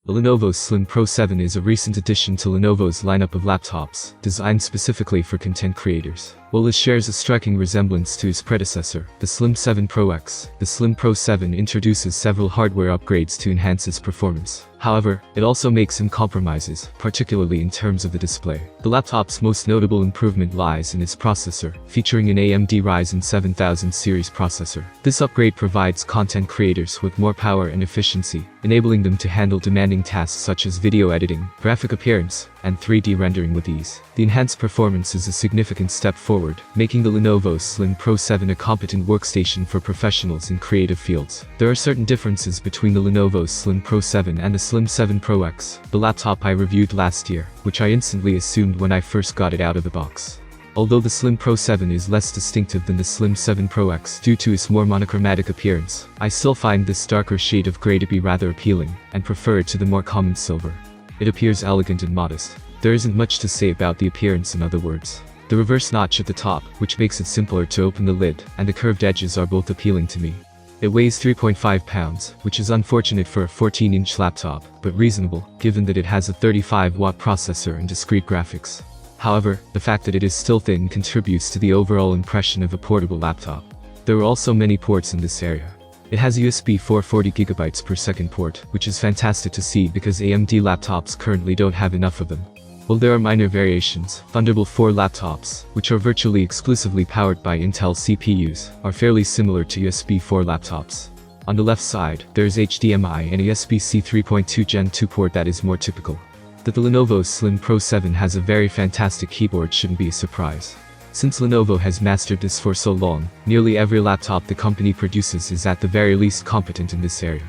The Lenovo Slim Pro 7 is a recent addition to Lenovo's lineup of laptops, designed specifically for content creators. While it shares a striking resemblance to its predecessor, the Slim 7 Pro X, the Slim Pro 7 introduces several hardware upgrades to enhance its performance. However, it also makes some compromises, particularly in terms of the display. The laptop's most notable improvement lies in its processor, featuring an AMD Ryzen 7000 series processor. This upgrade provides content creators with more power and efficiency, enabling them to handle demanding tasks such as video editing, graphic appearance, and 3D rendering with ease. The enhanced performance is a significant step forward, making the Lenovo Slim Pro 7 a competent workstation for professionals in creative fields. There are certain differences between the Lenovo Slim Pro 7 and the Slim 7 Pro X, the laptop I reviewed last year, which I instantly assumed when I first got it out of the box. Although the Slim Pro 7 is less distinctive than the Slim 7 Pro X due to its more monochromatic appearance, I still find this darker shade of gray to be rather appealing, and prefer it to the more common silver. It appears elegant and modest. There isn't much to say about the appearance in other words. The reverse notch at the top, which makes it simpler to open the lid, and the curved edges are both appealing to me. It weighs 3.5 pounds, which is unfortunate for a 14-inch laptop, but reasonable, given that it has a 35-watt processor and discrete graphics. However, the fact that it is still thin contributes to the overall impression of a portable laptop. There are also many ports in this area. It has USB 440 GB per second port, which is fantastic to see because AMD laptops currently don't have enough of them. While there are minor variations, Thunderbolt 4 laptops, which are virtually exclusively powered by Intel CPUs, are fairly similar to USB 4 laptops. On the left side, there is HDMI and a USB-C 3.2 Gen 2 port that is more typical. That the Lenovo Slim Pro 7 has a very fantastic keyboard shouldn't be a surprise. Since Lenovo has mastered this for so long, nearly every laptop the company produces is at the very least competent in this area.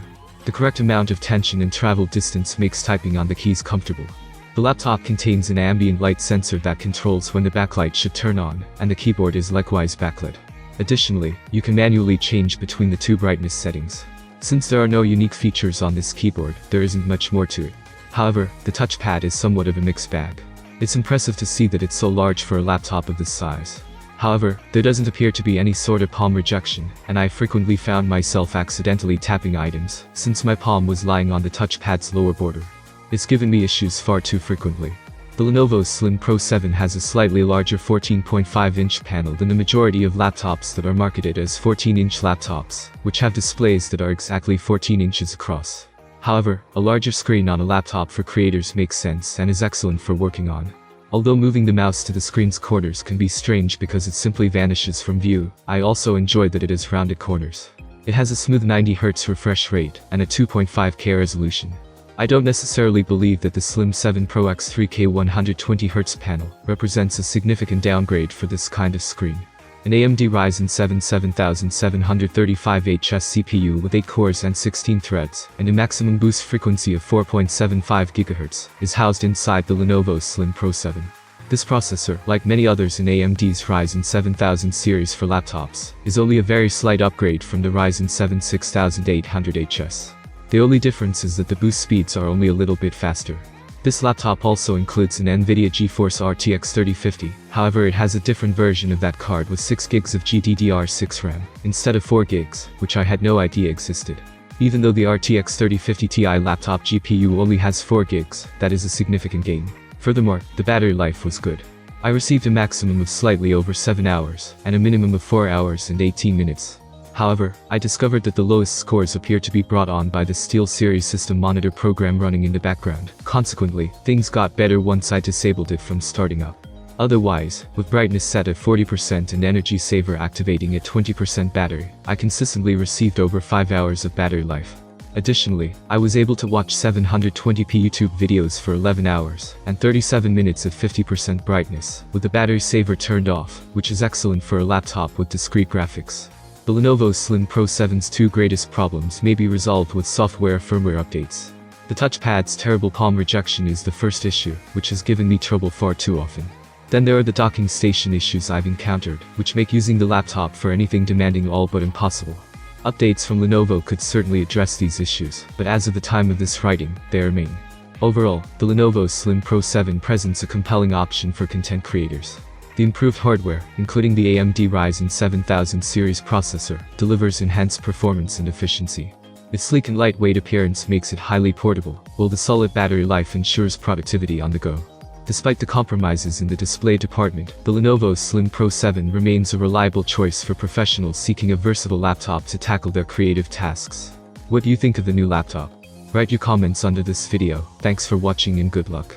The correct amount of tension and travel distance makes typing on the keys comfortable. The laptop contains an ambient light sensor that controls when the backlight should turn on, and the keyboard is likewise backlit. Additionally, you can manually change between the two brightness settings. Since there are no unique features on this keyboard, there isn't much more to it. However, the touchpad is somewhat of a mixed bag. It's impressive to see that it's so large for a laptop of this size. However, there doesn't appear to be any sort of palm rejection, and I frequently found myself accidentally tapping items, since my palm was lying on the touchpad's lower border. It's given me issues far too frequently. The Lenovo Slim Pro 7 has a slightly larger 14.5-inch panel than the majority of laptops that are marketed as 14-inch laptops, which have displays that are exactly 14 inches across. However, a larger screen on a laptop for creators makes sense and is excellent for working on. Although moving the mouse to the screen's corners can be strange because it simply vanishes from view, I also enjoy that it has rounded corners. It has a smooth 90Hz refresh rate and a 2.5K resolution. I don't necessarily believe that the Slim 7 Pro X 3K 120Hz panel represents a significant downgrade for this kind of screen. An AMD Ryzen 7 7735HS CPU with 8 cores and 16 threads, and a maximum boost frequency of 4.75 GHz, is housed inside the Lenovo Slim Pro 7. This processor, like many others in AMD's Ryzen 7000 series for laptops, is only a very slight upgrade from the Ryzen 7 6800HS. The only difference is that the boost speeds are only a little bit faster. This laptop also includes an NVIDIA GeForce RTX 3050, however it has a different version of that card with 6 GB of GDDR6 RAM, instead of 4 GB, which I had no idea existed. Even though the RTX 3050 Ti laptop GPU only has 4 GB, that is a significant gain. Furthermore, the battery life was good. I received a maximum of slightly over 7 hours, and a minimum of 4 hours and 18 minutes. However, I discovered that the lowest scores appear to be brought on by the SteelSeries system monitor program running in the background. Consequently, things got better once I disabled it from starting up. Otherwise, with brightness set at 40% and energy saver activating at 20% battery, I consistently received over 5 hours of battery life. Additionally, I was able to watch 720p YouTube videos for 11 hours, and 37 minutes at 50% brightness, with the battery saver turned off, which is excellent for a laptop with discrete graphics. The Lenovo Slim Pro 7's two greatest problems may be resolved with software firmware updates. The touchpad's terrible palm rejection is the first issue, which has given me trouble far too often. Then there are the docking station issues I've encountered, which make using the laptop for anything demanding all but impossible. Updates from Lenovo could certainly address these issues, but as of the time of this writing, they remain. Overall, the Lenovo Slim Pro 7 presents a compelling option for content creators. The improved hardware, including the AMD Ryzen 7000 series processor, delivers enhanced performance and efficiency. Its sleek and lightweight appearance makes it highly portable, while the solid battery life ensures productivity on the go. Despite the compromises in the display department, the Lenovo Slim Pro 7 remains a reliable choice for professionals seeking a versatile laptop to tackle their creative tasks. What do you think of the new laptop? Write your comments under this video. Thanks for watching and good luck.